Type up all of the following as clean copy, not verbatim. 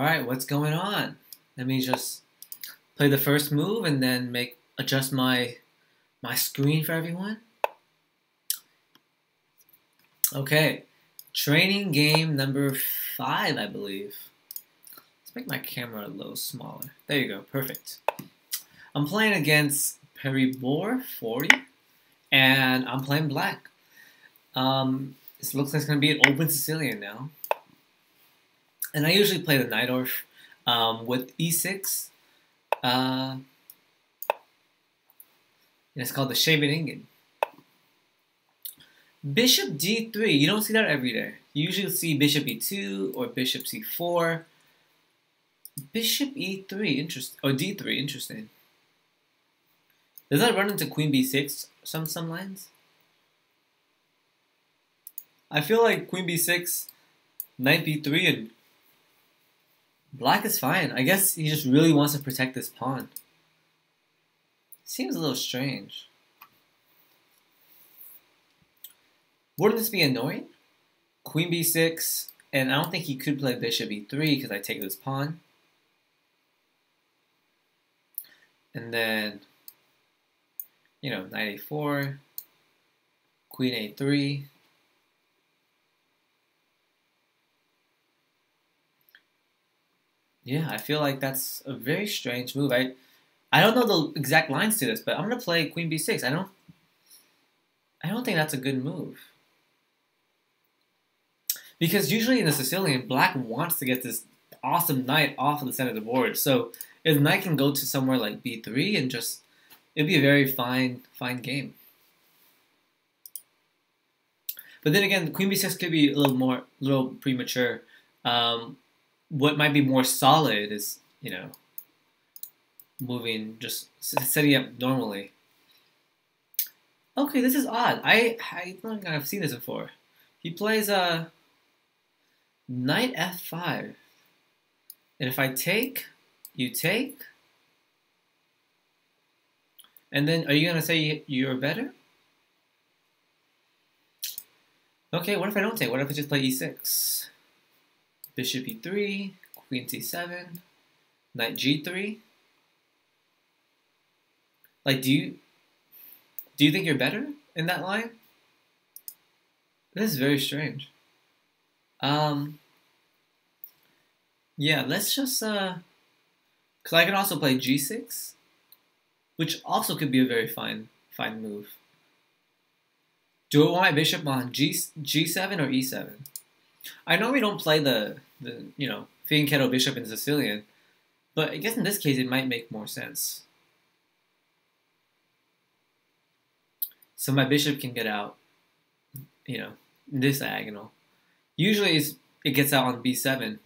Alright, what's going on? Let me just play the first move and then adjust my screen for everyone. Okay, training game number 5, I believe. Let's make my camera a little smaller. There you go, perfect. I'm playing against Peribor 40, and I'm playing black. This looks like it's going to be an open Sicilian now. And I usually play the Najdorf with e6. And it's called the Scheveningen. Bishop d3, you don't see that every day. You usually see bishop e2 or bishop c4. Bishop e3, interesting, or d3, interesting. Does that run into queen b6 some lines? I feel like queen b6, knight b3, and black is fine. I guess he just really wants to protect this pawn. Seems a little strange. Wouldn't this be annoying? Queen b6, and I don't think he could play bishop e3 because I take this pawn. And then, you know, knight a4, queen a3. Yeah, I feel like that's a very strange move. I don't know the exact lines to this, but I'm gonna play queen b6. I don't think that's a good move. Because usually in the Sicilian, black wants to get this awesome knight off of the center of the board. So if the knight can go to somewhere like b3 and just, it'd be a very fine game. But then again, queen b6 could be a little premature. What might be more solid is, you know, moving, just setting up normally. Okay, this is odd. I don't think I've seen this before. He plays knight f5. And if I take, you take. And then are you going to say you're better? Okay, what if I don't take? What if I just play e6? Bishop e3, queen c7, knight g3. Like, do you think you're better in that line? This is very strange. Yeah, let's just because I can also play g6, which also could be a very fine move. Do I want my bishop on g7 or e7? I know we don't play the you know, fianchetto bishop in Sicilian, but I guess in this case it might make more sense. So my bishop can get out, you know, this diagonal. Usually it gets out on b7,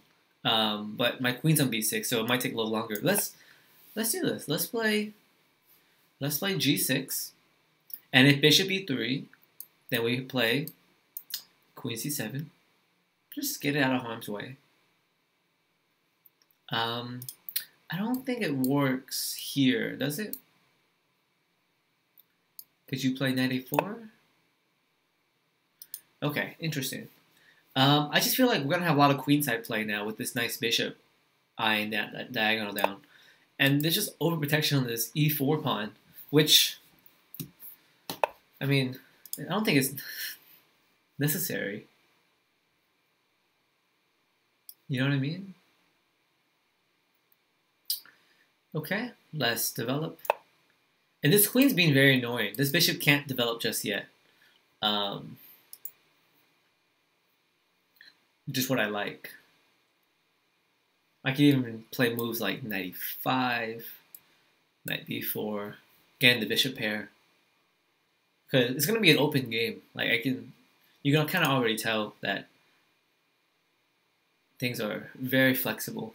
but my queen's on b6, so it might take a little longer. Let's do this. Let's play g6, and if bishop e3, then we play queen c7. Just get it out of harm's way. I don't think it works here, does it? Could you play knight a4? Okay, interesting. I just feel like we're gonna have a lot of queenside play now with this nice bishop eyeing that diagonal down, and there's just overprotection on this e4 pawn, which, I mean, I don't think it's necessary. You know what I mean? Okay, let's develop. And this queen's being very annoying. This bishop can't develop just yet. Just what I like. I can even play moves like knight e5, knight b4, getting the bishop pair. Because it's going to be an open game. Like you can kind of already tell that things are very flexible.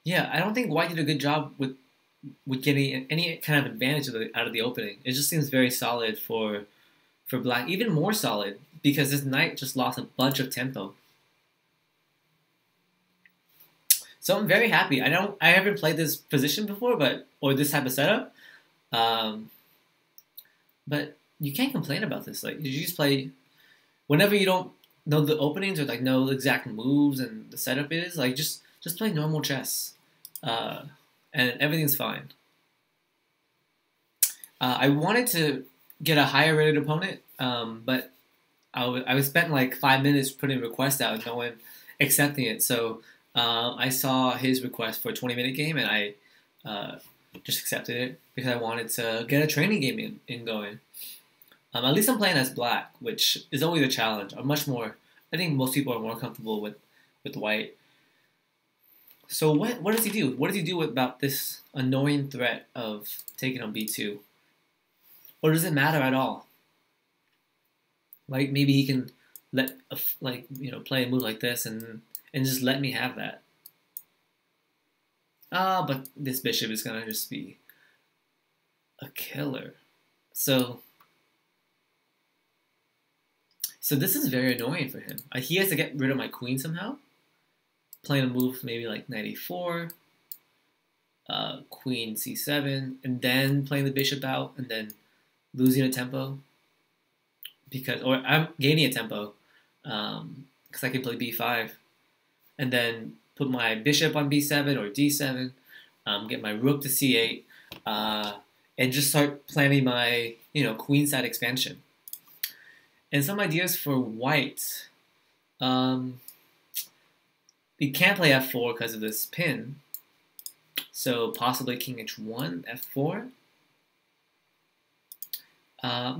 Yeah, I don't think White did a good job with getting any kind of advantage out of the opening. It just seems very solid for Black, even more solid because this knight just lost a bunch of tempo. So I'm very happy. I haven't played this position before, or this type of setup, but you can't complain about this. Like, you just play whenever you don't know the openings or like know the exact moves and the setup is. Like just play normal chess, uh, and everything's fine. I wanted to get a higher rated opponent, but I spent like 5 minutes putting a request out and no one accepting it. So I saw his request for a 20-minute game and I just accepted it because I wanted to get a training game in going. At least I'm playing as black, which is always a challenge. I'm much more. I think most people are more comfortable with white. So what does he do? What does he do about this annoying threat of taking on b2? Or does it matter at all? Like maybe he can let play a move like this and just let me have that. But this bishop is gonna just be a killer. So this is very annoying for him. He has to get rid of my queen somehow. Playing a move maybe like knight e4, queen c7, and then playing the bishop out, and then losing a tempo. Or I'm gaining a tempo, because I can play b5, and then put my bishop on b7 or d7, get my rook to c8, and just start planning my queenside expansion. And some ideas for white. We can't play f4 because of this pin, so possibly king h1, f4. I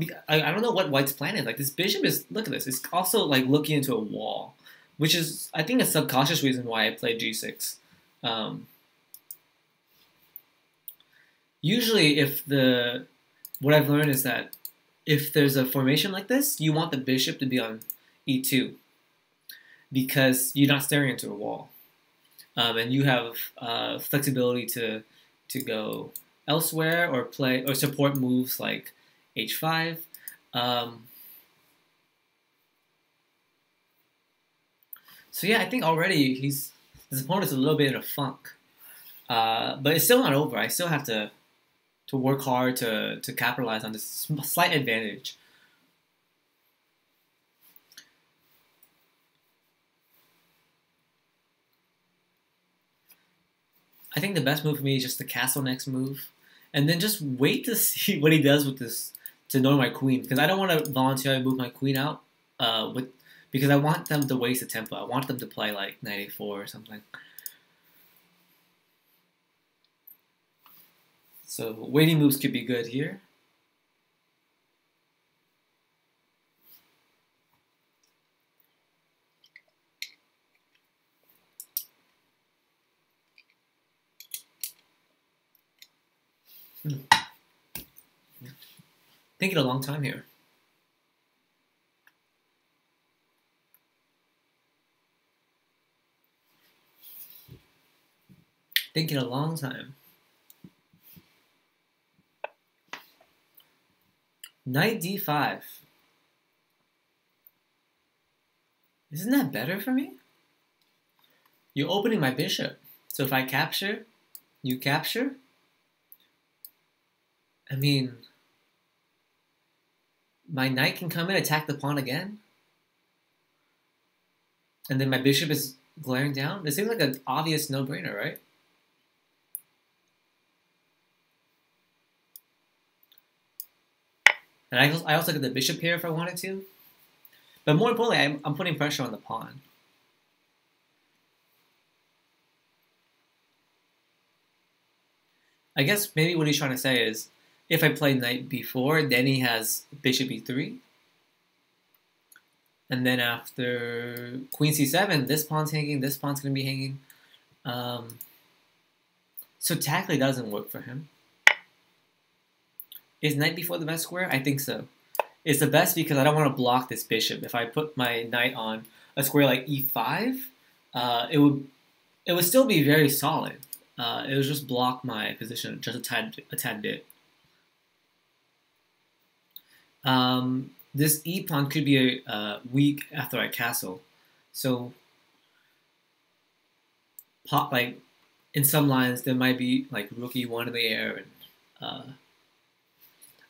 don't know what white's plan is. Like this bishop is, look at this, it's also like looking into a wall, which is I think a subconscious reason why I played g6. Usually what I've learned is that if there's a formation like this, you want the bishop to be on e2 because you're not staring into a wall, and you have flexibility to go elsewhere or play or support moves like h5. So yeah, I think already his opponent's a little bit in a funk, but it's still not over. I still have to work hard to capitalize on this slight advantage. I think the best move for me is just the castle next move, and then just wait to see what he does with this to ignore my queen, because I don't want to voluntarily move my queen out because I want them to waste a tempo. I want them to play like knight a4 or something. So waiting moves could be good here. Thinking a long time here. Thinking a long time. Knight d5. Isn't that better for me? You're opening my bishop. So if I capture, you capture. I mean, my knight can come in, attack the pawn again. And then my bishop is glaring down. It seems like an obvious no-brainer, right? And I also get the bishop here if I wanted to. But more importantly, I'm putting pressure on the pawn. I guess maybe what he's trying to say is, if I play knight b4, then he has bishop e3. And then after queen c7, this pawn's hanging, this pawn's going to be hanging. So tactically doesn't work for him. Is knight b4 the best square? I think so. It's the best because I don't want to block this bishop. If I put my knight on a square like e5, it would still be very solid. It would just block my position just a tad bit. This e pawn could be weak after I castle, so like in some lines there might be like rook e1 in the air, and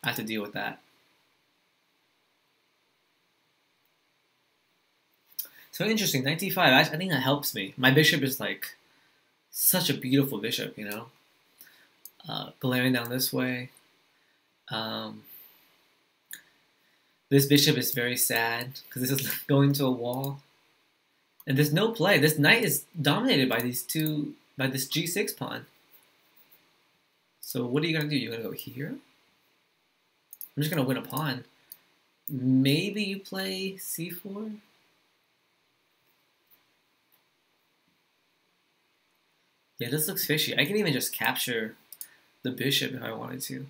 I have to deal with that. So interesting, knight d5. I think that helps me. My bishop is like such a beautiful bishop, you know? Glaring down this way. This bishop is very sad because this is going to a wall. And there's no play. This knight is dominated by this g6 pawn. So what are you going to do? You're going to go here? I'm just going to win a pawn. Maybe you play c4? Yeah, this looks fishy. I can even just capture the bishop if I wanted to.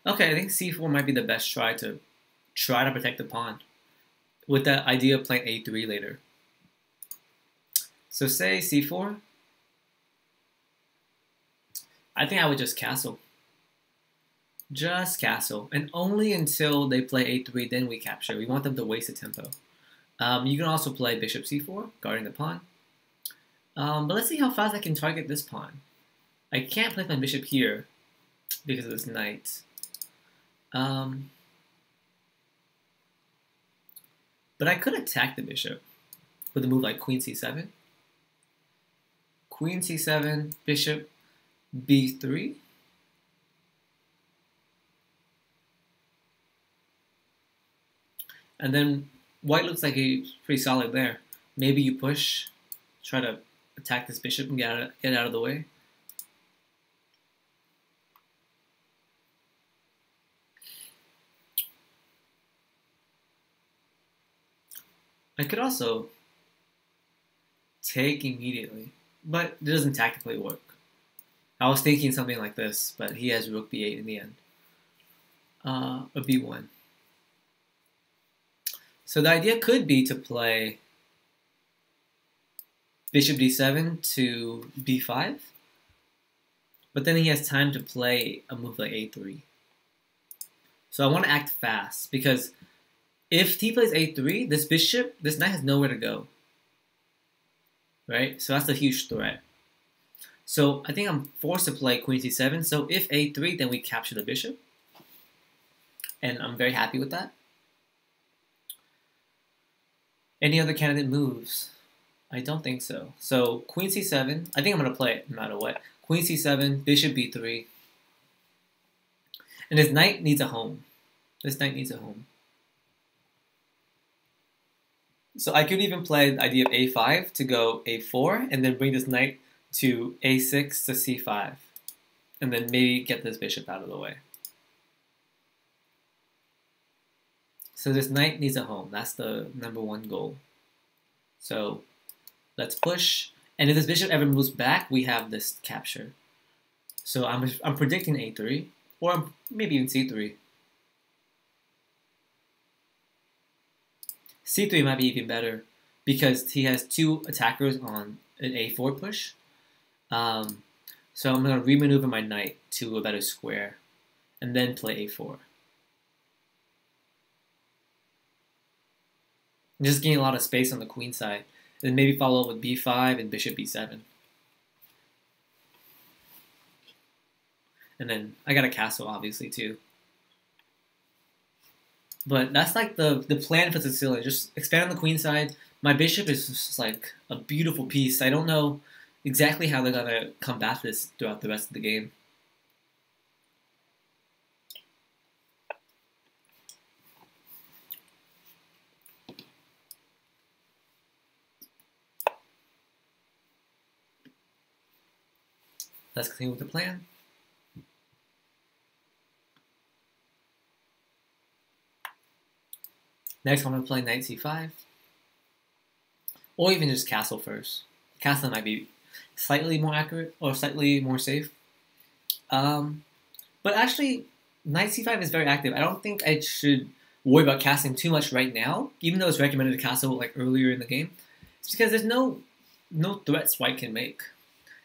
Okay, I think c4 might be the best try to protect the pawn, with the idea of playing a3 later. So say c4. I think I would just castle. Just castle. And only until they play a3, then we capture. We want them to waste a tempo. You can also play bishop c4, guarding the pawn. But let's see how fast I can target this pawn. I can't place my bishop here because of this knight. But I could attack the bishop with a move like queen c7. Queen c7, bishop b3. And then white looks like he's pretty solid there. Maybe you push, try to attack this bishop and get out of the way. I could also take immediately, but it doesn't tactically work. I was thinking something like this, but he has rook b8 in the end. Or b1. So the idea could be to play bishop d7 to b5, but then he has time to play a move like a3. So I want to act fast, because if he plays a3, this knight has nowhere to go. Right? So that's a huge threat. So I think I'm forced to play queen c7. So if a3, then we capture the bishop. And I'm very happy with that. Any other candidate moves? I don't think so. So queen c7. I think I'm going to play it no matter what. Queen c7, bishop b3. And this knight needs a home. This knight needs a home. So I could even play the idea of a5 to go a4 and then bring this knight to a6 to c5. And then maybe get this bishop out of the way. So this knight needs a home. That's the #1 goal. So let's push. And if this bishop ever moves back, we have this capture. So I'm predicting a3, or maybe even c3. c3 might be even better because he has two attackers on an a4 push. So I'm going to remaneuver my knight to a better square and then play a4. I'm just getting a lot of space on the queen side. And maybe follow up with b5 and bishop b7. And then I got a castle, obviously, too. But that's like the plan for Sicilian. Just expand on the queen side. My bishop is just like a beautiful piece. I don't know exactly how they're going to combat this throughout the rest of the game. Let's continue with the plan. Next, I'm going to play knight c5. Or even just castle first. Castle might be slightly more accurate or slightly more safe. But actually, knight c5 is very active. I don't think I should worry about castling too much right now, even though it's recommended to castle like earlier in the game. It's because there's no threats white can make.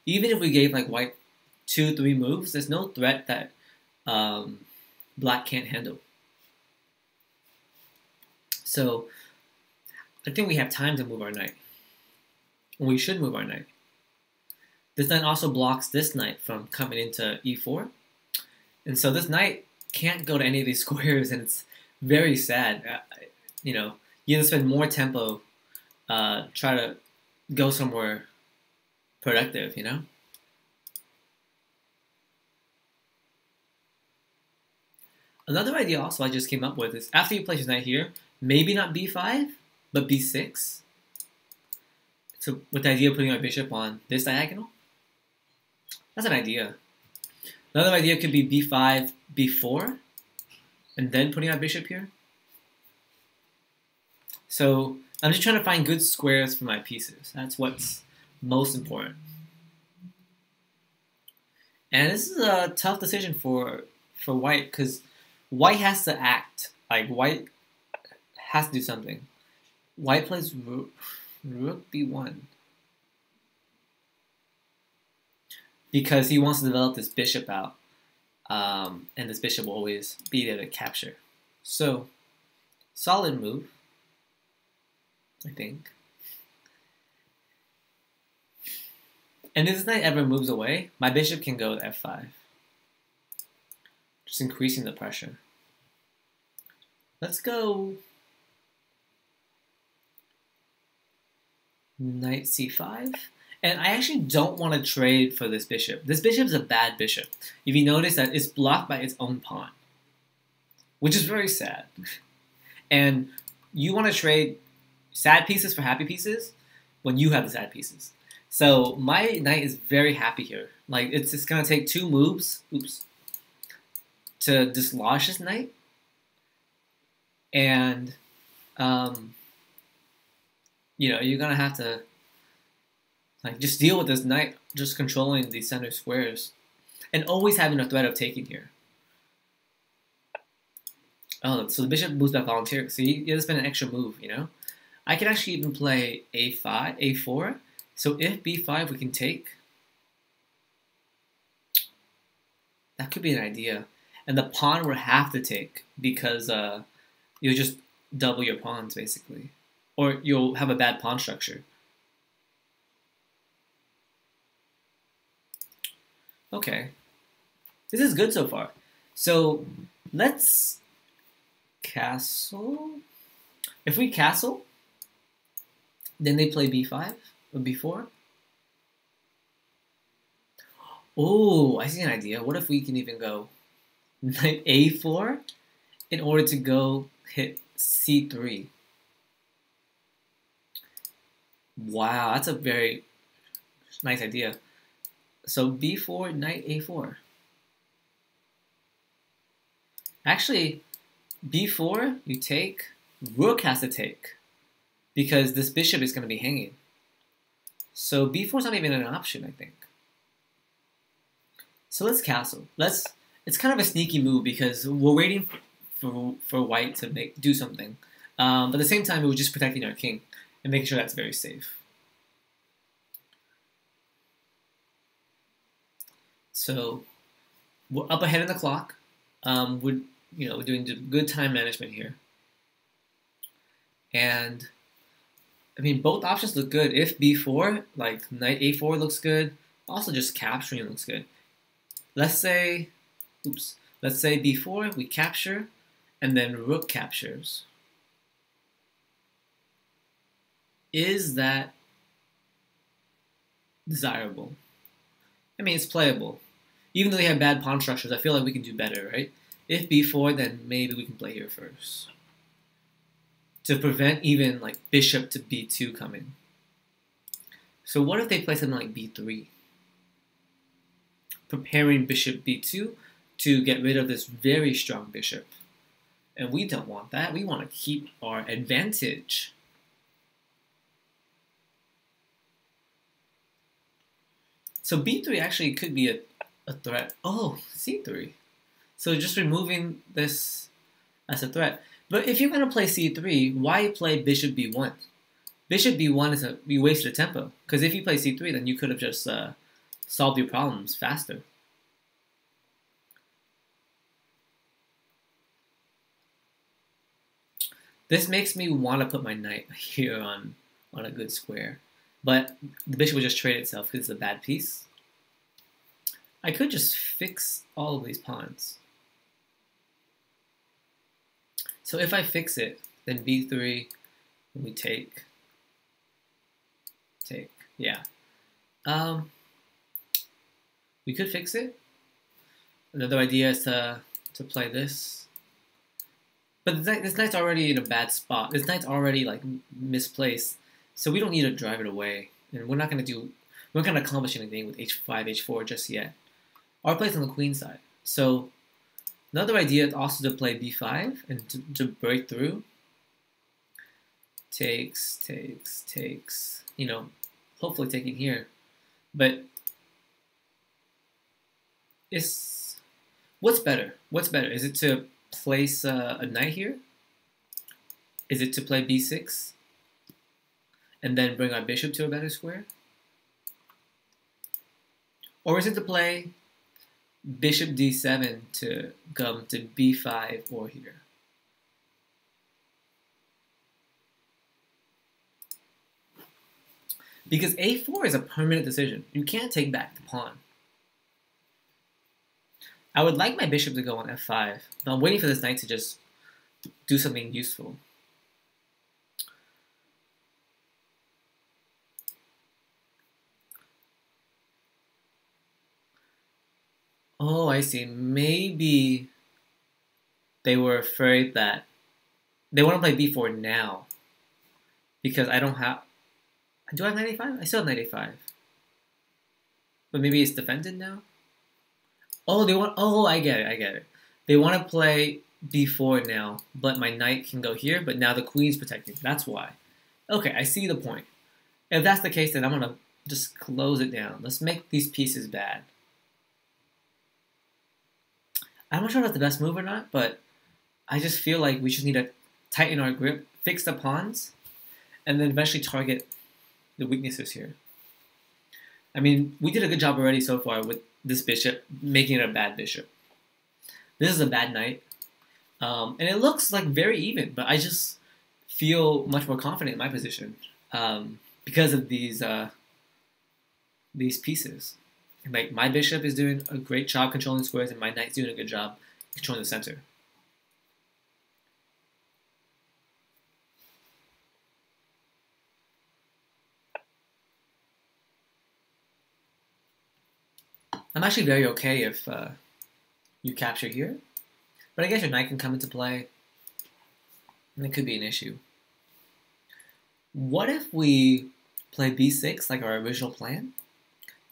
Even if we gave like white 2-3 moves, there's no threat that black can't handle. So I think we have time to move our knight. We should move our knight. This knight also blocks this knight from coming into e4. And so this knight can't go to any of these squares, and it's very sad. You know, you have to spend more tempo try to go somewhere productive, you know? Another idea also I just came up with is after you place your knight here, maybe not b5, but b6. So with the idea of putting our bishop on this diagonal, that's an idea. Another idea could be b5, b4, and then putting our bishop here. So I'm just trying to find good squares for my pieces. That's what's most important. And this is a tough decision for white because white has to act. Like white has to do something. White plays rook b1 because he wants to develop this bishop out, and this bishop will always be there to capture. So solid move, I think. And if this knight ever moves away, my bishop can go to f5. Just increasing the pressure. Let's go knight c5. And I actually don't want to trade for this bishop. This bishop is a bad bishop. If you notice that it's blocked by its own pawn, which is very sad. And you want to trade sad pieces for happy pieces when you have the sad pieces. So my knight is very happy here. Like it's just gonna take 2 moves, to dislodge this knight, and you know, you're gonna have to like just deal with this knight just controlling the center squares, and always having a threat of taking here. Oh, so the bishop moves back voluntarily. So you have to spend an extra move, you know. I could actually even play a5, a4. So if b5 we can take, that could be an idea. And the pawn will have to take because you'll just double your pawns basically. Or you'll have a bad pawn structure. Okay. This is good so far. So let's castle. If we castle, then they play b5. Or b4? Oh, I see an idea. What if we can even go knight a4 in order to go hit c3? Wow, that's a very nice idea. So b4, knight a4. Actually, b4, you take, rook has to take, because this bishop is going to be hanging. So b4 is not even an option, I think. So let's castle. It's kind of a sneaky move because we're waiting for white to do something. But at the same time, we're just protecting our king and making sure that's very safe. So we're up ahead in the clock. We're doing good time management here. And I mean, both options look good. If b4, like knight a4 looks good, also just capturing looks good. Let's say b4, we capture, and then rook captures. Is that desirable? I mean, it's playable. Even though they have bad pawn structures, I feel like we can do better, right? If b4, then maybe we can play here first, to prevent even like bishop to b2 coming. So what if they play something like b3? Preparing bishop b2 to get rid of this very strong bishop. And we don't want that. We want to keep our advantage. So b3 actually could be a threat. Oh, c3. So just removing this as a threat. But if you're going to play c3, why play bishop b1? Bishop b1 is you wasted a tempo. Because if you play c3, then you could have just solved your problems faster. This makes me want to put my knight here on a good square. But the bishop will just trade itself because it's a bad piece. I could just fix all of these pawns. So if I fix it, then b3, we take. take. Yeah. Um, we could fix it. Another idea is to play this. But this knight's already in a bad spot. This knight's already like misplaced, so we don't need to drive it away. And we're not not gonna accomplish anything with h5, h4 just yet. Our play's on the queen side. So another idea is also to play b5 and to break through. Takes, takes, takes. You know, hopefully taking here. But what's better? What's better? Is it to place a knight here? Is it to play b6 and then bring our bishop to a better square? Or is it to play bishop d7 to come to b5 or here? Because a4 is a permanent decision. You can't take back the pawn. I would like my bishop to go on f5, but I'm waiting for this knight to just do something useful. Oh, I see. Maybe they were afraid that they want to play b4 now because I don't have... Do I have 95? I still have 95. But maybe it's defended now? Oh, they want... Oh, I get it, I get it. They want to play b4 now, but my knight can go here, but now the queen's protected. That's why. Okay, I see the point. If that's the case, then I'm going to just close it down. Let's make these pieces bad. I'm not sure if that's the best move or not, but I just feel like we just need to tighten our grip, fix the pawns, and then eventually target the weaknesses here. I mean, we did a good job already so far with this bishop, making it a bad bishop. This is a bad knight. And it looks like very even, but I just feel much more confident in my position because of these pieces. Like, my bishop is doing a great job controlling squares, and my knight's doing a good job controlling the center. I'm actually very okay if you capture here, but I guess your knight can come into play, and it could be an issue. What if we play b6 like our original plan?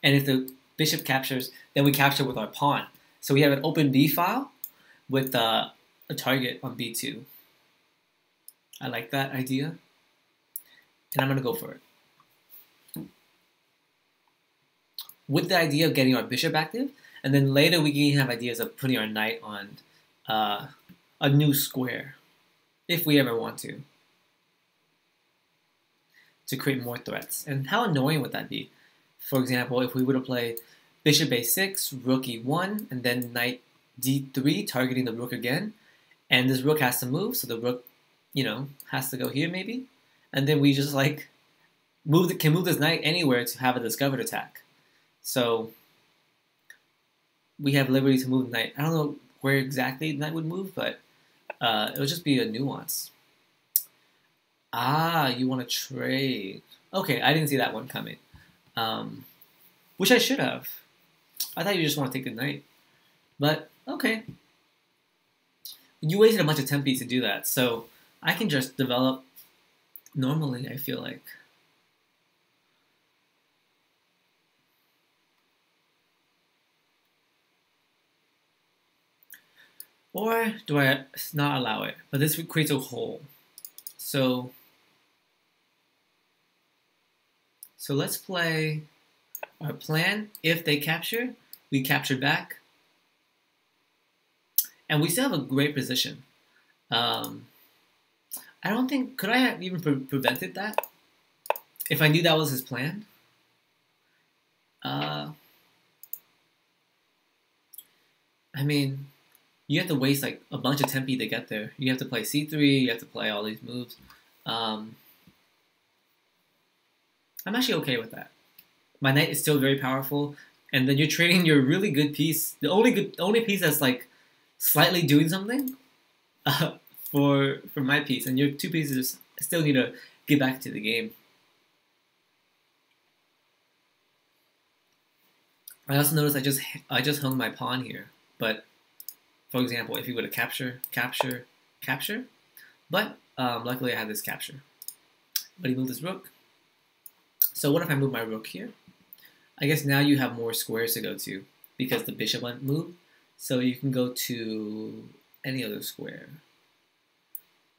And if the bishop captures, then we capture with our pawn. So we have an open b file with a target on b2. I like that idea, and I'm going to go for it. With the idea of getting our bishop active, and then later we can even have ideas of putting our knight on a new square, if we ever want to create more threats. And how annoying would that be? For example, if we were to play bishop a6, rook e1, and then knight d3, targeting the rook again, and this rook has to move, so the rook, you know, has to go here maybe, and then we just like can move this knight anywhere to have a discovered attack. So we have liberty to move the knight. I don't know where exactly the knight would move, but it would just be a nuance. Ah, you want to trade. Okay, I didn't see that one coming. Which I should have. I thought you just want to take the knight. But, okay. You wasted a bunch of tempi to do that, so I can just develop normally, I feel like. Or do I not allow it? But this creates a hole. So let's play our plan. If they capture, we capture back. And we still have a great position. I don't think, could I have even prevented that? If I knew that was his plan? I mean, you have to waste like a bunch of tempi to get there. You have to play c3, you have to play all these moves. I'm actually okay with that. My knight is still very powerful, and then you're trading your really good piece, the only piece that's like slightly doing something for my piece, and your two pieces still need to get back to the game. I also noticed I just hung my pawn here. But for example, if you go to capture, capture, capture, but luckily I had this capture. But he moved his rook. So what if I move my rook here? I guess now you have more squares to go to because the bishop went moved. So you can go to any other square.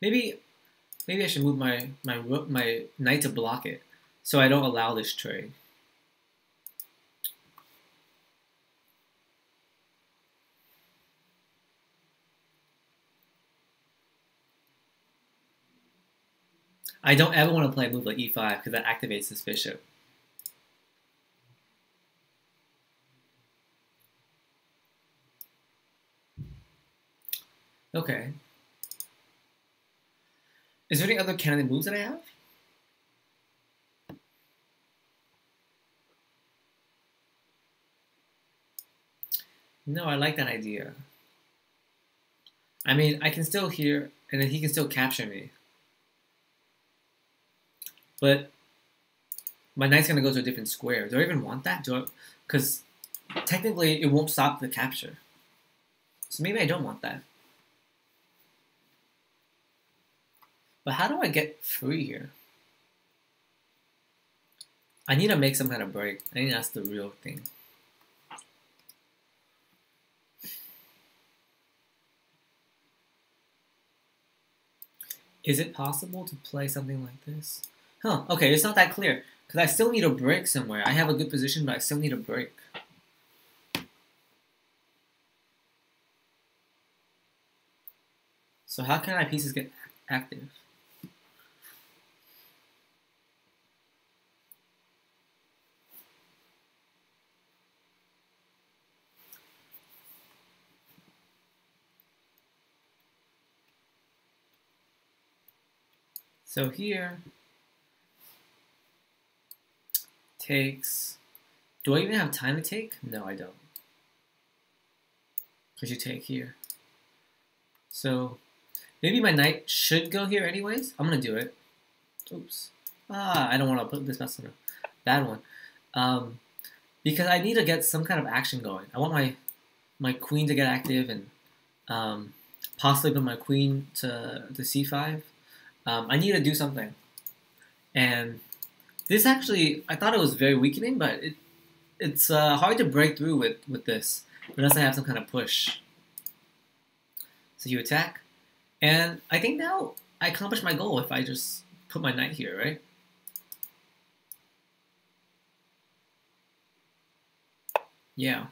Maybe I should move my knight to block it, so I don't allow this trade. I don't ever want to play a move like e5 because that activates this bishop. Okay. Is there any other candidate moves that I have? No, I like that idea. I mean, I can still hear, and then he can still capture me. But my knight's going to go to a different square. Do I even want that? Because technically, it won't stop the capture. So maybe I don't want that. But how do I get free here? I need to make some kind of break. I think that's the real thing. Is it possible to play something like this? Huh, okay, it's not that clear. Because I still need a break somewhere. I have a good position, but I still need a break. So how can my pieces get active? So here, takes, do I even have time to take? No, I don't. Because you take here. So maybe my knight should go here anyways. I'm going to do it. Oops. I don't want to put this mess on a bad one. Because I need to get some kind of action going. I want my queen to get active and possibly put my queen to c5. I need to do something. And this actually, I thought it was very weakening, but it's hard to break through with this unless I have some kind of push. So you attack. And I think now I accomplished my goal if I just put my knight here, right? Yeah.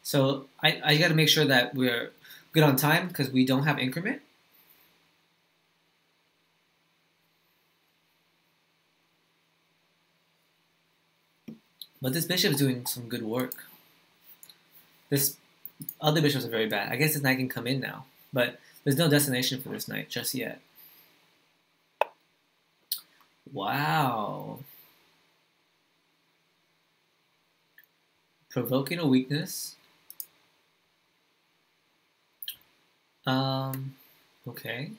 So I got to make sure that we're good on time because we don't have increment. But this bishop is doing some good work. This other bishops are very bad. I guess this knight can come in now. But there's no destination for this knight just yet. Wow. Provoking a weakness. Okay.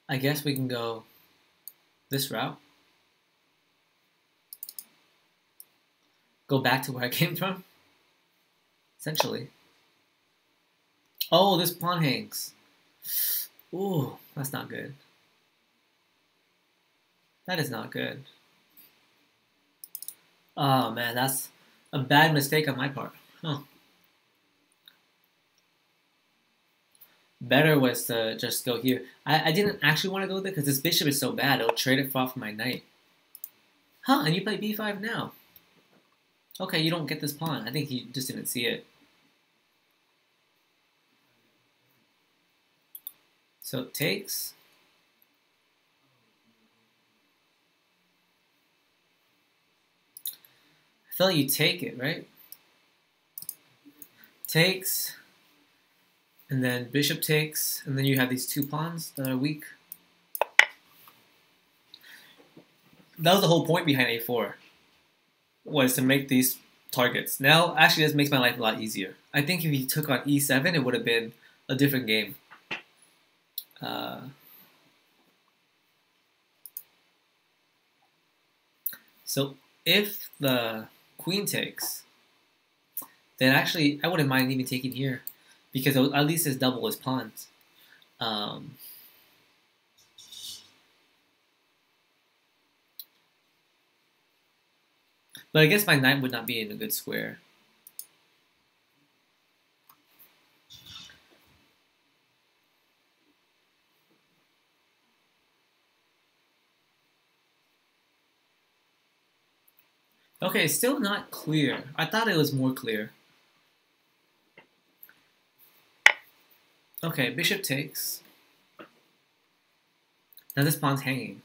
I guess we can go this route. Go back to where I came from, essentially. Oh, this pawn hangs. Ooh, that's not good. That is not good. Oh man, that's a bad mistake on my part. Huh. Better was to just go here. I didn't actually want to go there because this bishop is so bad. It'll trade it off my knight. Huh, and you play b5 now. Okay, you don't get this pawn. I think he just didn't see it. So it takes. I feel like you take it, right? Takes. And then bishop takes. And then you have these two pawns that are weak. That was the whole point behind a4. Was to make these targets. Now, actually, this makes my life a lot easier. I think if he took on e7, it would have been a different game. So if the queen takes, then actually I wouldn't mind even taking here, because at least it's double his pawns. But I guess my knight would not be in a good square. Okay, it's still not clear. I thought it was more clear. Okay, bishop takes. Now this pawn's hanging.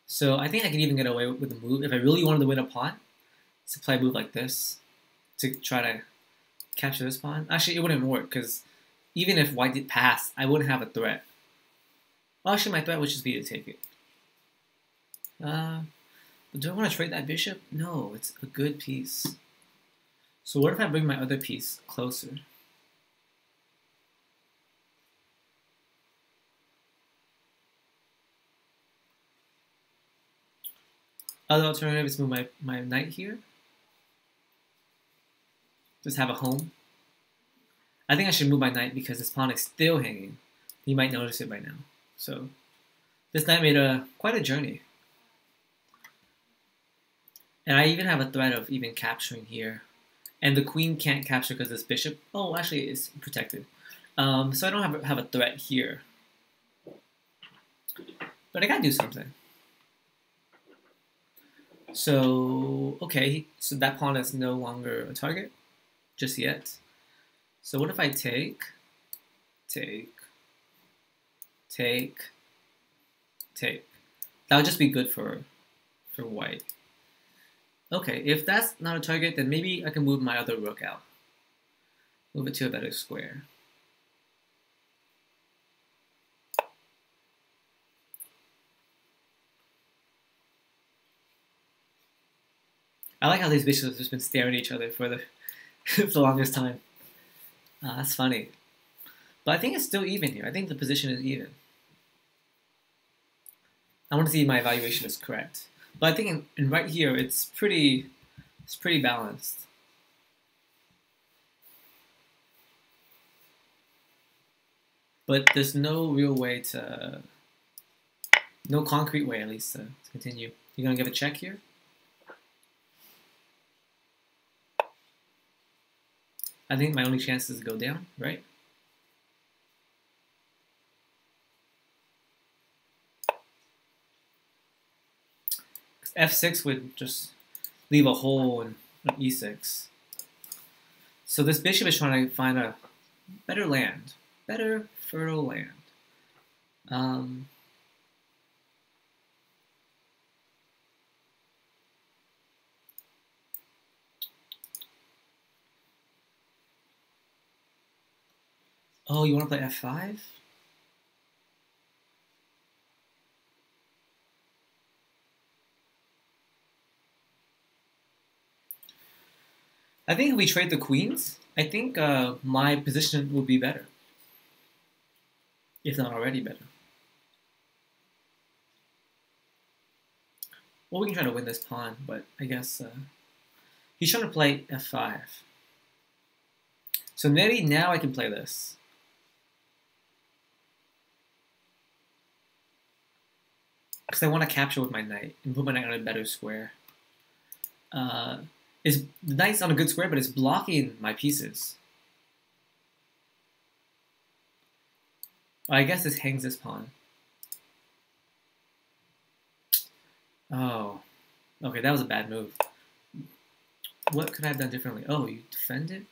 So I think I can even get away with the move. If I really wanted to win a pawn, to play a move like this to try to capture this pawn. Actually, it wouldn't work, because even if white did pass, I wouldn't have a threat. Well, actually, my threat would just be to take it. But do I want to trade that bishop? No, it's a good piece. So what if I bring my other piece closer? Other alternative is move my knight here. Just have a home. I think I should move my knight because this pawn is still hanging. You might notice it by now. So this knight made quite a journey. And I even have a threat of even capturing here. And the queen can't capture because this bishop, oh, actually it's protected. So I don't have a threat here. But I gotta do something. So, okay, so that pawn is no longer a target just yet. So what if I take, that would just be good for white. Okay, if that's not a target, then maybe I can move my other rook out. Move it to a better square. I like how these bishops have just been staring at each other for the, for the longest time. That's funny. But I think it's still even here. I think the position is even. I want to see if my evaluation is correct. But I think in right here, it's pretty balanced. But there's no real way to, no concrete way at least to continue. You're gonna give a check here? I think my only chance is to go down, right? F6 would just leave a hole in E6. So this bishop is trying to find a better land, better fertile land. Oh, you want to play F5? I think if we trade the queens, I think my position will be better. If not already better. Well, we can try to win this pawn, but I guess he's trying to play F5. So maybe now I can play this. Because I want to capture with my knight and put my knight on a better square. The knight's on a good square, but it's blocking my pieces. Well, I guess this hangs this pawn. Oh, okay, that was a bad move. What could I have done differently? Oh, you defend it?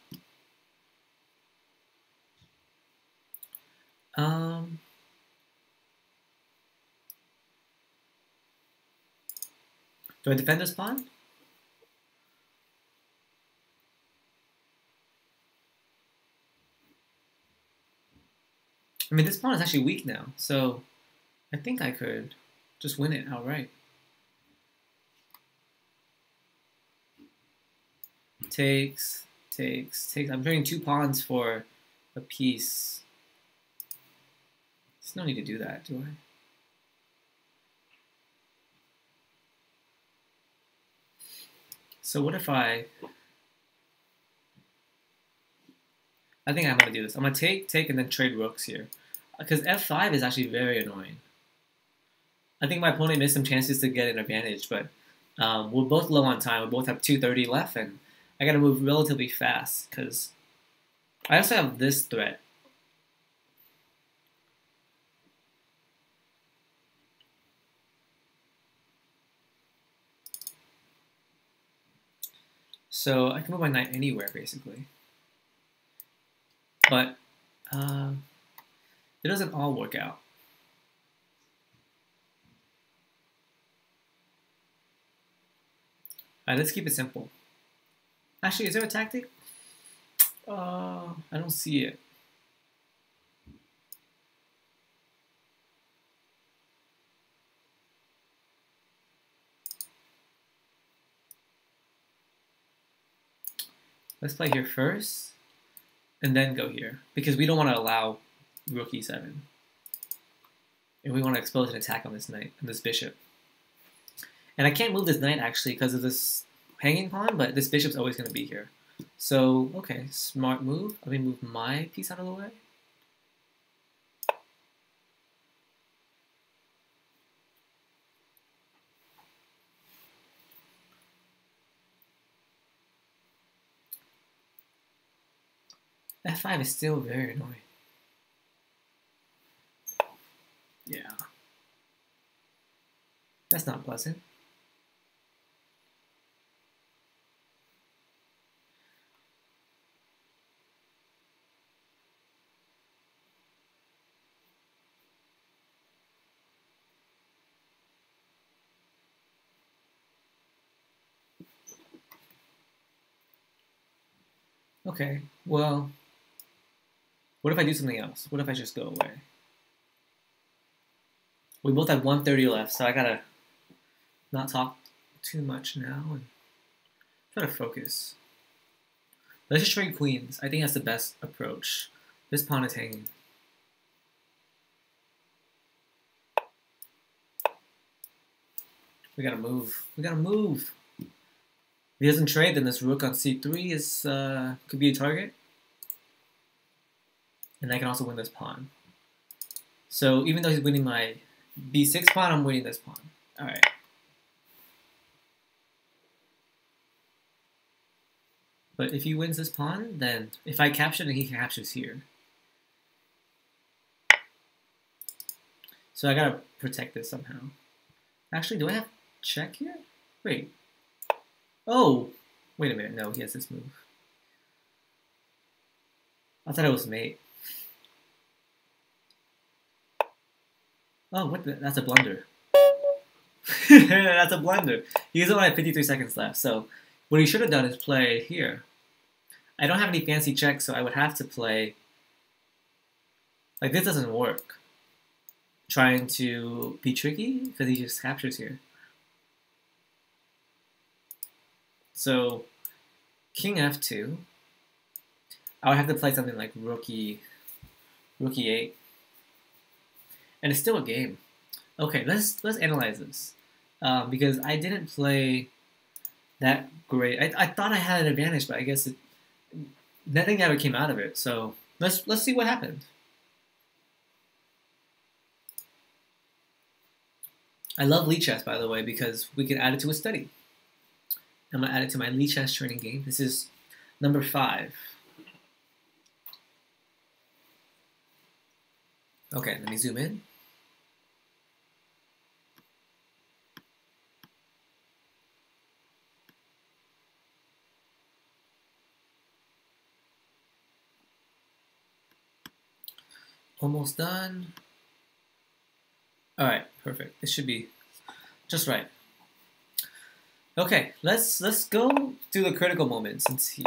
Do I defend this pawn? I mean, this pawn is actually weak now, so I think I could just win it outright. Takes. I'm trading 2 pawns for a piece. There's no need to do that, do I? So what if I think I'm going to do this. I'm going to take, and then trade rooks here. Because f5 is actually very annoying. I think my opponent missed some chances to get an advantage, but we're both low on time. We both have 2:30 left, and I got to move relatively fast because I also have this threat. So I can move my knight anywhere, basically. But it doesn't all work out. Alright, let's keep it simple. Actually, is there a tactic? I don't see it. Let's play here first, and then go here, because we don't want to allow rook e7. And we want to expose an attack on this knight, and this bishop. And I can't move this knight, actually, because of this hanging pawn, but this bishop's always going to be here. So, okay, smart move. Let me move my piece out of the way. F5 is still very annoying. Yeah. That's not pleasant. Okay, well, what if I do something else? What if I just go away? We both have 1:30 left, so I gotta not talk too much now and try to focus. Let's just trade queens. I think that's the best approach. This pawn is hanging. We gotta move. We gotta move. If he doesn't trade, then this rook on c3 is could be a target. And I can also win this pawn. So even though he's winning my b6 pawn, I'm winning this pawn. Alright. But if he wins this pawn, then if I capture, then he captures here. So I gotta protect this somehow. Actually, do I have check here? Wait. Oh! Wait a minute. No, he has this move. I thought it was mate. Oh, what the? That's a blunder. That's a blunder. He's only at 53 seconds left, so what he should have done is play here. I don't have any fancy checks, so I would have to play... Like, this doesn't work. Trying to be tricky, because he just captures here. So, king f2. I would have to play something like rook e8. And it's still a game. Okay, let's analyze this. Because I didn't play that great. I thought I had an advantage, but I guess nothing ever came out of it. So let's see what happened. I love Lee chess, by the way, because we can add it to a study. I'm gonna add it to my Lee chess training game. This is number 5. Okay, let me zoom in. Almost done. All right, perfect. This should be just right. Okay, let's go through the critical moments and see.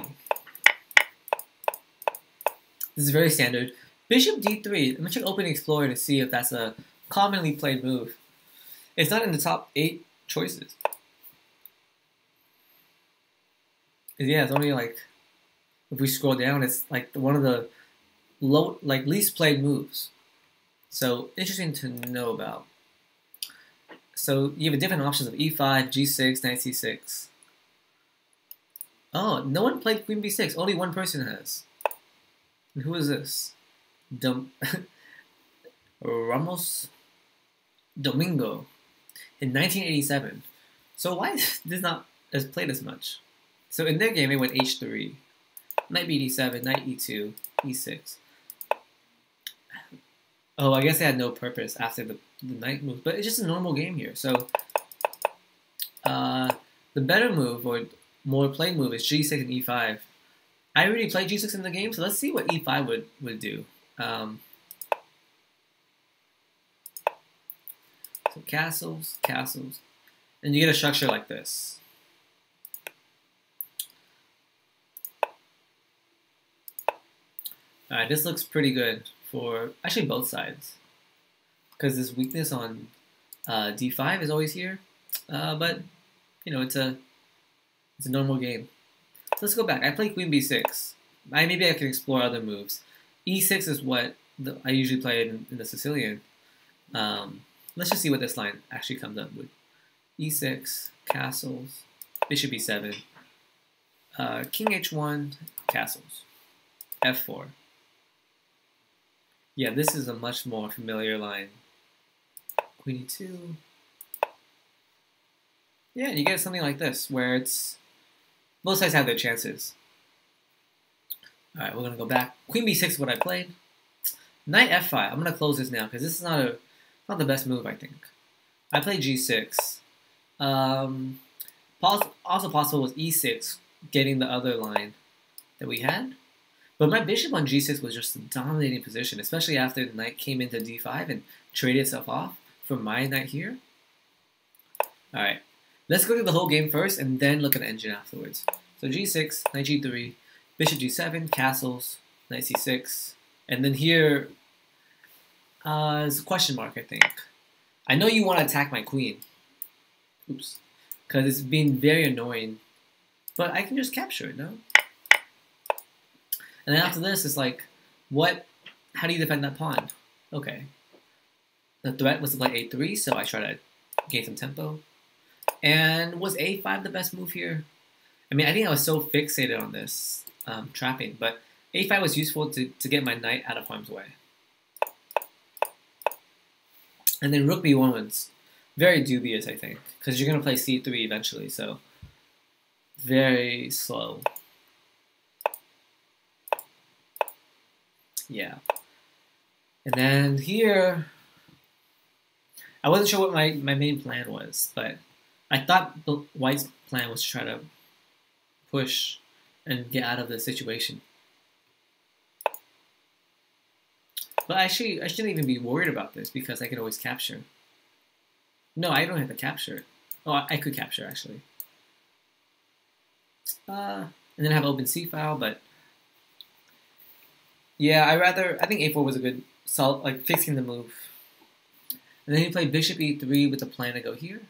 This is very standard. Bishop d3. Let me check Open Explorer to see if that's a commonly played move. It's not in the top 8 choices. Yeah, it's only like, if we scroll down, it's like one of the least played moves. So interesting to know about. So you have different options of e5, g6, knight c6. Oh, no one played Queen B6. Only one person has. And who is this? Ramos Domingo in 1987. So why is this not as played as much? So in their game, it went H3, Knight BD7, Knight E2, E6. Oh, I guess they had no purpose after the knight move, but it's just a normal game here. So the better move, or more played move, is G6 and E5. I already played G6 in the game, so let's see what E5 would do. So castles, castles, and you get a structure like this. Alright, this looks pretty good for actually both sides, because this weakness on D5 is always here, but you know it's a normal game. So let's go back. I played Queen B6. Maybe I can explore other moves. E6 is what I usually play in the Sicilian. Let's just see what this line actually comes up with. E6, castles, bishop E7, king H1, castles, F4. Yeah, this is a much more familiar line. Queen E2. Yeah, you get something like this, where it's both sides have their chances. Alright, we're gonna go back. Queen B6 is what I played. Knight F5. I'm gonna close this now because this is not the best move, I think. I played G6. Also possible was E6 getting the other line that we had. But my bishop on G6 was just a dominating position, especially after the knight came into D5 and traded itself off from my knight here. Alright, let's go through the whole game first and then look at the engine afterwards. So G6, Knight G3, Bishop G7, castles, Knight C6, and then here is a question mark, I think. I know you want to attack my queen. Oops. Because it's been very annoying. But I can just capture it, no? And then after this, it's like, how do you defend that pawn? Okay. The threat was to play A3, so I try to gain some tempo. And was A5 the best move here? I mean, I think I was so fixated on this trapping, but A5 was useful to get my knight out of harm's way. And then Rook B1 was very dubious, I think, because you're going to play C3 eventually, so very slow. Yeah. And then here, I wasn't sure what my main plan was, but I thought White's plan was to try to push and get out of the situation. But actually, I shouldn't even be worried about this because I can always capture. No, I don't have to capture. Oh, I could capture, actually. And then have open C file, but yeah, I think A4 was a good solid, like fixing the move. And then he played Bishop E3 with the plan to go here.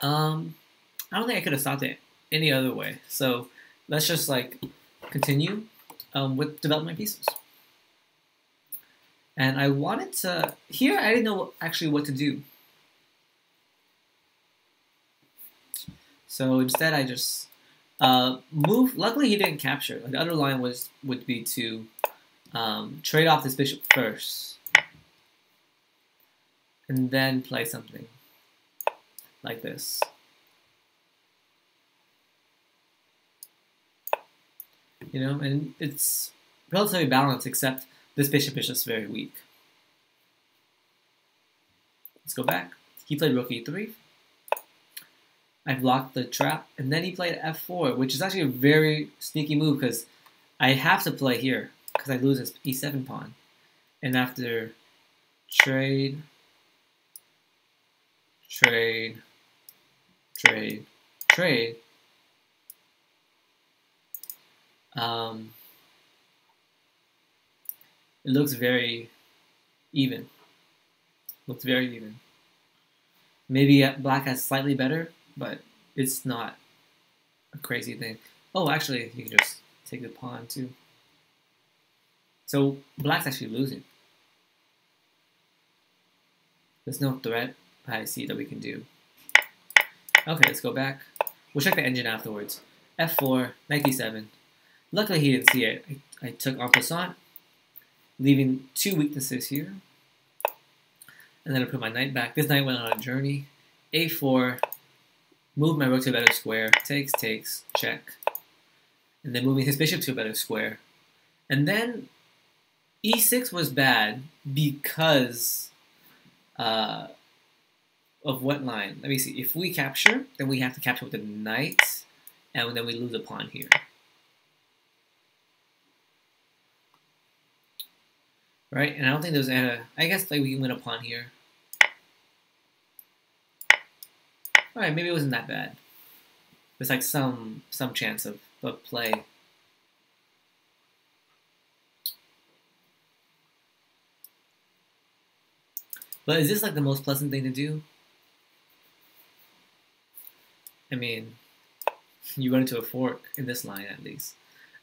I don't think I could have stopped it any other way. So let's just like continue with developing my pieces. And I wanted to, here I didn't know actually what to do. So instead I just move. Luckily he didn't capture. Like, the other line would be to trade off this bishop first. And then play something like this. You know, and it's relatively balanced, except this bishop is just very weak. Let's go back. He played Rook E3. I blocked the trap, and then he played F4, which is actually a very sneaky move because I have to play here because I lose this E7 pawn. And after trade, trade, trade, trade, it looks very even. Looks very even. Maybe black has slightly better, but it's not a crazy thing. Oh, actually, you can just take the pawn too. So black's actually losing. There's no threat I see that we can do. Okay, let's go back. We'll check the engine afterwards. F4, knight d7. Luckily he didn't see it. I took en passant, leaving 2 weaknesses here. And then I put my knight back. This knight went on a journey. A4, move my rook to a better square. Takes, takes, check. And then moving his bishop to a better square. And then e6 was bad because of what line? Let me see. If we capture, then we have to capture with the knight, and then we lose a pawn here. Right? And I don't think there's any. I guess like we can win a pawn here. All right, maybe it wasn't that bad. There's like some chance of play. But is this like the most pleasant thing to do? I mean, you run into a fork in this line at least.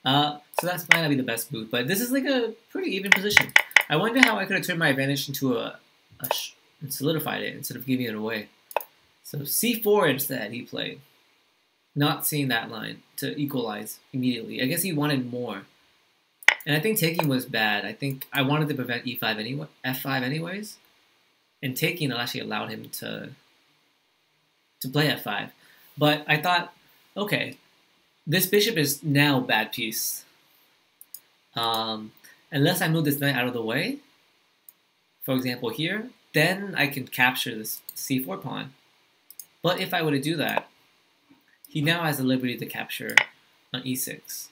So that might not be the best move, but this is like a pretty even position. I wonder how I could have turned my advantage into and solidified it instead of giving it away. So c4 instead he played, not seeing that line to equalize immediately. I guess he wanted more, and I think taking was bad. I think I wanted to prevent e5 anyway, f5 anyways, and taking actually allowed him to play f5. But I thought, okay, this bishop is now bad piece. Unless I move this knight out of the way, for example here, then I can capture this c4 pawn. But if I were to do that, he now has the liberty to capture on e6.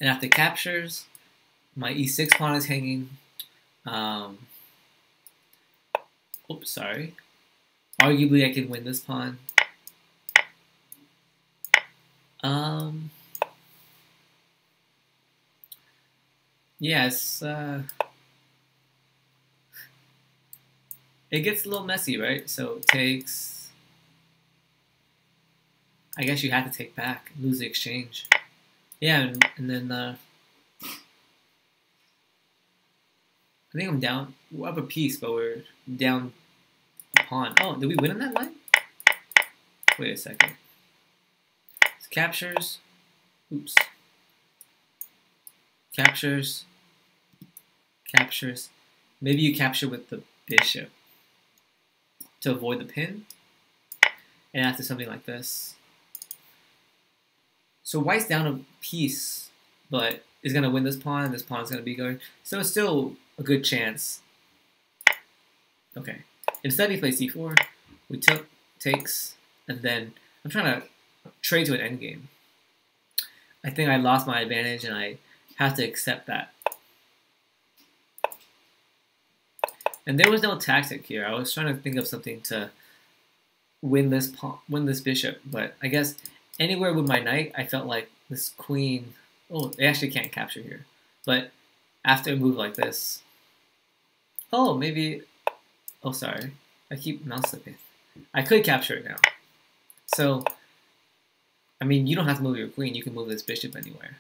And after captures, my e6 pawn is hanging. Oops, sorry. Arguably, I can win this pawn. Yes, it gets a little messy, right? So it takes, I guess you have to take back, lose the exchange. Yeah, and then I think I'm down, we're up a piece, but we're down a pawn. Oh, did we win on that line? Wait a second. So captures, oops. Captures, captures. Maybe you capture with the bishop to avoid the pin. And after something like this. So white's down a piece, but is going to win this pawn, and this pawn is going to be going. So it's still a good chance. Okay. Instead he plays c4. We took, takes, and then I'm trying to trade to an endgame. I think I lost my advantage, and I have to accept that. And there was no tactic here. I was trying to think of something to win this pawn, win this bishop, but I guess anywhere with my knight, I felt like this queen. Oh, they actually can't capture here. But after a move like this, oh, maybe. Oh, sorry, I keep mouse slipping. I could capture it now. So, I mean, you don't have to move your queen. You can move this bishop anywhere.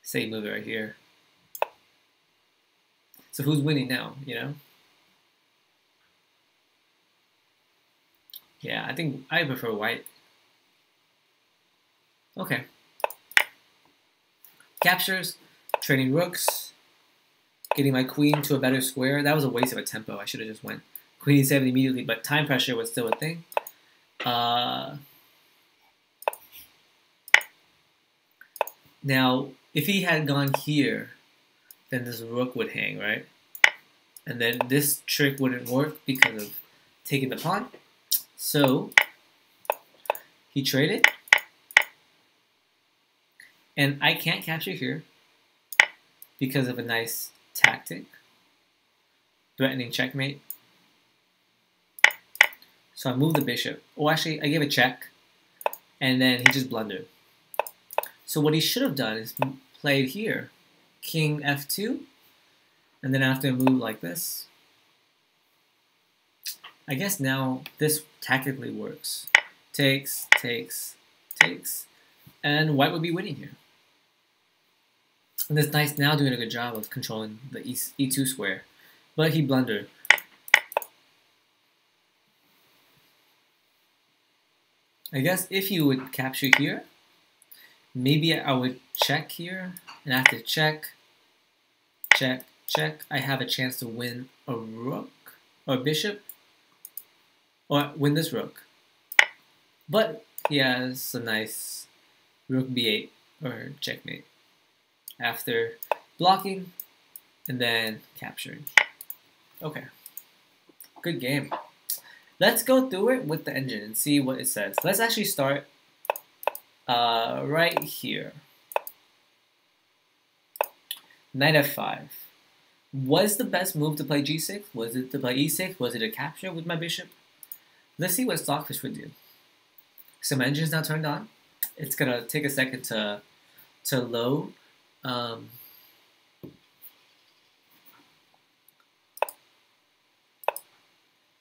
Say move it right here. So who's winning now, you know? Yeah, I think I prefer white. Okay. Captures, trading rooks, getting my queen to a better square. That was a waste of a tempo. I should have just went queen e7 immediately, but time pressure was still a thing. Now, if he had gone here, then this rook would hang, right? And then this trick wouldn't work because of taking the pawn. So, he traded. And I can't capture here because of a nice tactic. Threatening checkmate. So I moved the bishop. Oh, actually, I gave a check. And then he just blundered. So what he should have done is played here. King f2. And then after a move like this, I guess now this tactically works. Takes, takes, takes. And white would be winning here. And this knight's now doing a good job of controlling the e2 square. But he blundered. I guess if you would capture here, maybe I would check here, and after check, check, check, I have a chance to win a rook or bishop, or win this rook. But he has a nice rook b8 or checkmate after blocking and then capturing. Okay, good game. Let's go through it with the engine and see what it says. Let's actually start right here. Knight f5. Was the best move to play g6? Was it to play e6? Was it a capture with my bishop? Let's see what Stockfish would do. So my engine is now turned on. It's gonna take a second to load.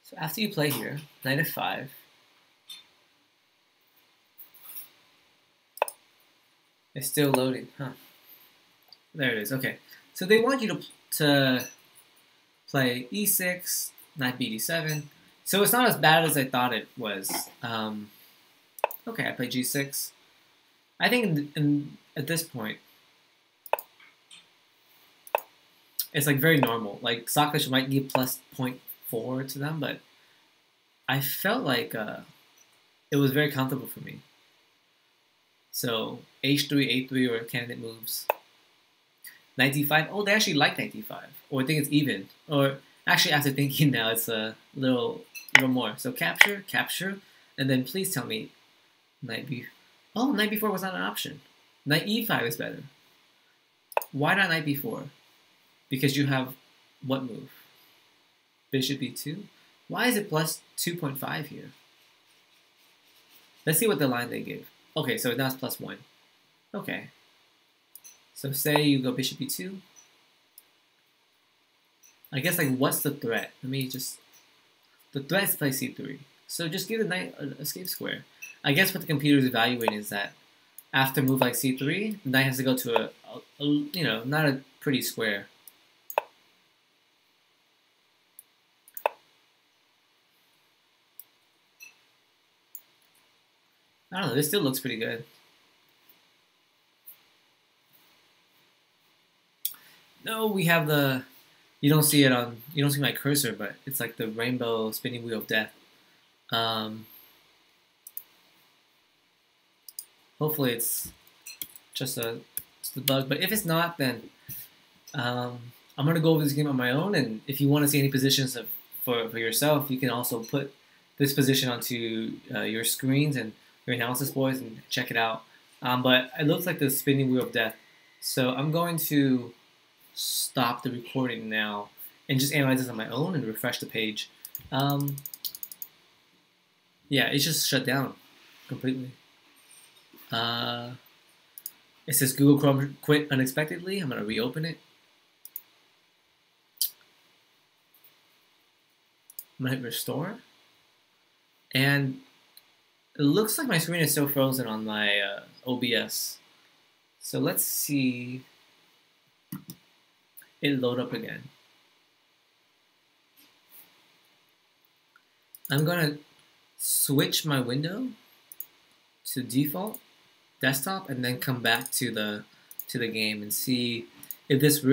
So after you play here, knight f5. It's still loading, huh? There it is. Okay, so they want you to play e6, knight bd7. So it's not as bad as I thought it was. Okay, I play g6. I think at this point, it's like very normal. Like Stockfish might give plus 0.4 to them, but I felt like it was very comfortable for me. So h3, a3, or candidate moves. Knight d5. Oh, they actually like knight d5, or I think it's even. Or actually, after thinking now, it's a little more. So capture, capture, and then please tell me knight b. Oh, knight b4 was not an option. Knight e5 is better. Why not knight b4? Because you have what move? Bishop b2. Why is it plus 2.5 here? Let's see what the line they give. Okay, so now it's plus 1. Okay. So say you go bishop b2. I guess, like, what's the threat? Let me just... The threat is to play c3. So just give the knight an escape square. I guess what the computer is evaluating is that after a move like c3, the knight has to go to a you know, not a pretty square. I don't know, this still looks pretty good. No, we have the... You don't see it on... You don't see my cursor, but it's like the rainbow spinning wheel of death. Hopefully it's just a bug, but if it's not, then I'm going to go over this game on my own, and if you want to see any positions for yourself, you can also put this position onto your screens and your analysis boards and check it out. But it looks like the spinning wheel of death. So I'm going to stop the recording now and just analyze this on my own and refresh the page. Yeah, it's just shut down completely. It says Google Chrome quit unexpectedly. I'm going to reopen it. I'm going to hit restore. And it looks like my screen is still frozen on my OBS. So let's see it load up again. I'm going to switch my window to default desktop and then come back to the game and see if this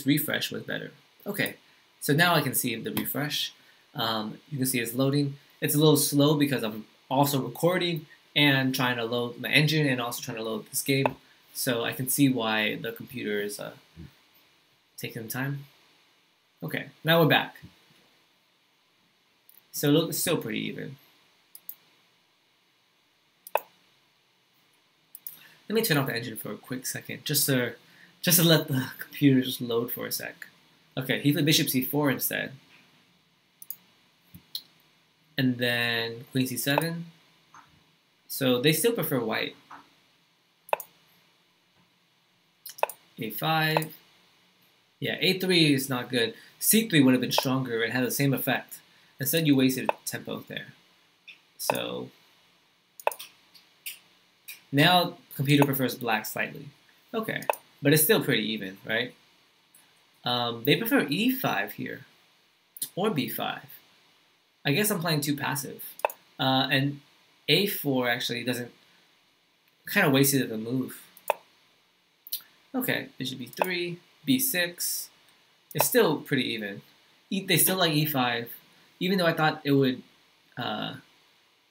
refresh was better. Okay, so now I can see the refresh. You can see it's loading. It's a little slow because I'm also recording and trying to load my engine and also trying to load this game. So I can see why the computer is taking time. Okay, now we're back. So look, it's still pretty even. Let me turn off the engine for a quick second, just to let the computer just load for a sec. Okay, he played bishop c4 instead. And then queen c7. So they still prefer white. a5. Yeah, a3 is not good. c3 would have been stronger and had the same effect. Instead, you wasted tempo there. So now computer prefers black slightly. Okay, but it's still pretty even, right? They prefer e5 here, or b5. I guess I'm playing too passive. And A4 actually doesn't, kind of wasted the move. Okay, bishop B3, B6. It's still pretty even. They still like E5, even though I thought it would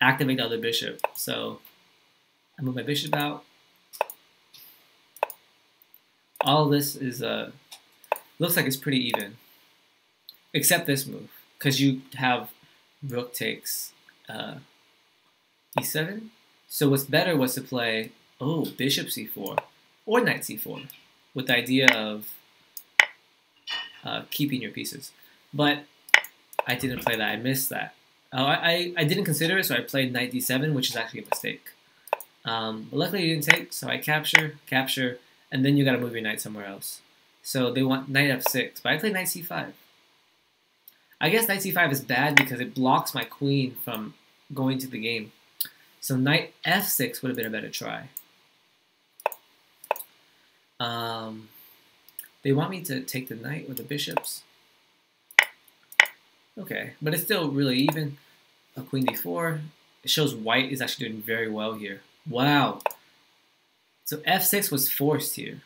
activate the other bishop. So I move my bishop out. All of this is looks like it's pretty even, except this move, because you have rook takes E7. So what's better was to play bishop C4 or knight C4, with the idea of keeping your pieces. But I didn't play that. I missed that. I didn't consider it, so I played knight D7, which is actually a mistake. But luckily you didn't take, so I capture, and then you got to move your knight somewhere else. So they want knight F6, but I played knight C5. I guess knight C5 is bad because it blocks my queen from going to the game. So knight F6 would have been a better try. They want me to take the knight with the bishops. Okay, but it's still really even. A queen D4. It shows white is actually doing very well here. Wow. So F6 was forced here,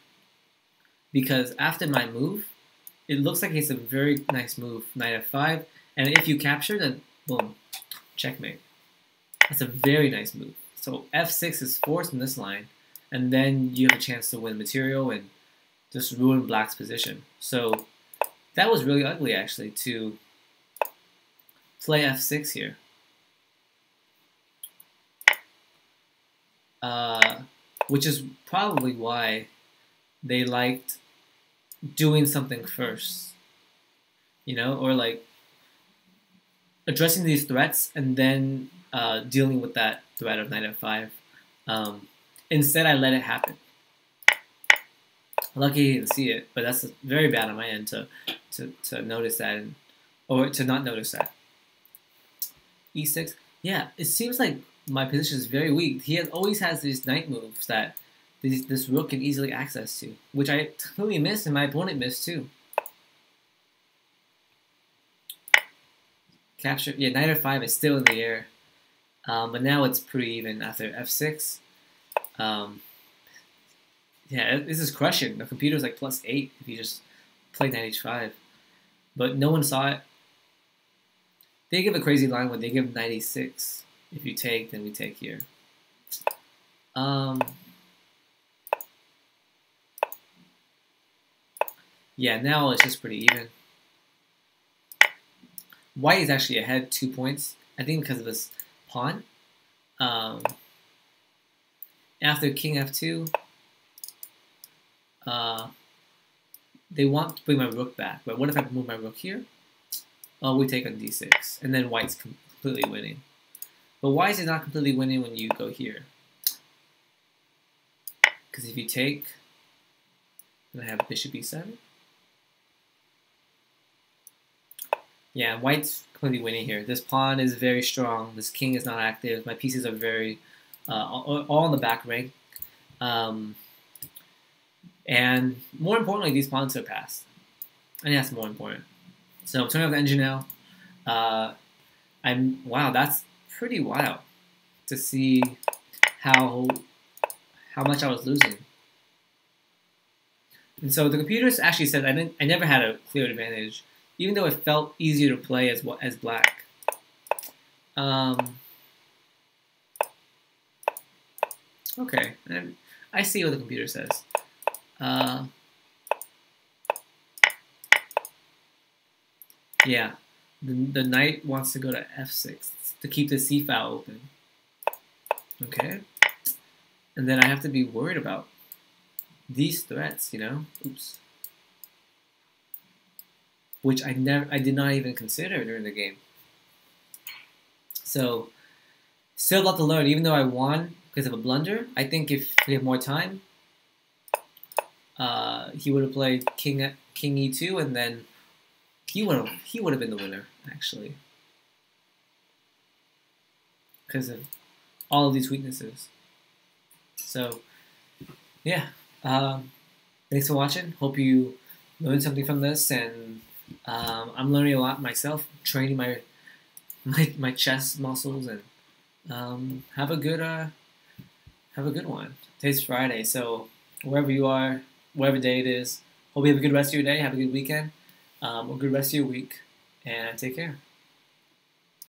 because after my move, it looks like it's a very nice move. Knight F5, and if you capture, then boom, checkmate. That's a very nice move. So F6 is forced in this line, and then you have a chance to win material and just ruin black's position. So that was really ugly, actually, to play F6 here. Which is probably why they liked doing something first, you know, or like addressing these threats and then dealing with that threat of knight F5. Instead, I let it happen. Lucky you didn't see it, but that's very bad on my end to notice that, or to not notice that. E6, yeah, it seems like my position is very weak. He always has these knight moves that this rook can easily access to, which I totally missed and my opponent missed too. Capture, yeah, knight F5 is still in the air, but now it's pretty even after F6. Yeah, this is crushing. The computer's like +8 if you just play knight H5, but no one saw it. They give a crazy line when they give knight E6. If you take, then we take here. Yeah, now it's just pretty even. White is actually ahead 2 points, I think because of this pawn. After king F2, they want to bring my rook back. But what if I move my rook here? Oh, we take on D6, and then white's completely winning. But why is it not completely winning when you go here? Because if you take, then I have bishop E7. Yeah, white's completely winning here. This pawn is very strong. This king is not active. My pieces are very, all in the back rank. And more importantly, these pawns are passed. And that's more important. So I'm turning off the engine now. Wow, that's pretty wild to see how much I was losing. And so the computers actually said I never had a clear advantage, even though it felt easier to play as black. Okay, and I see what the computer says. Yeah, the knight wants to go to F6 to keep the C file open. Okay, and then I have to be worried about these threats, you know. Oops. Which I did not even consider during the game. So, still a lot to learn. Even though I won because of a blunder, I think if we had more time, he would have played king E2, and then he would have been the winner actually, because of all of these weaknesses. So, yeah. Thanks for watching. Hope you learned something from this, and I'm learning a lot myself, training my chess muscles, and Have a good one. Today's Friday, so wherever you are, whatever day it is, hope you have a good rest of your day. Have a good weekend, a good rest of your week, and take care.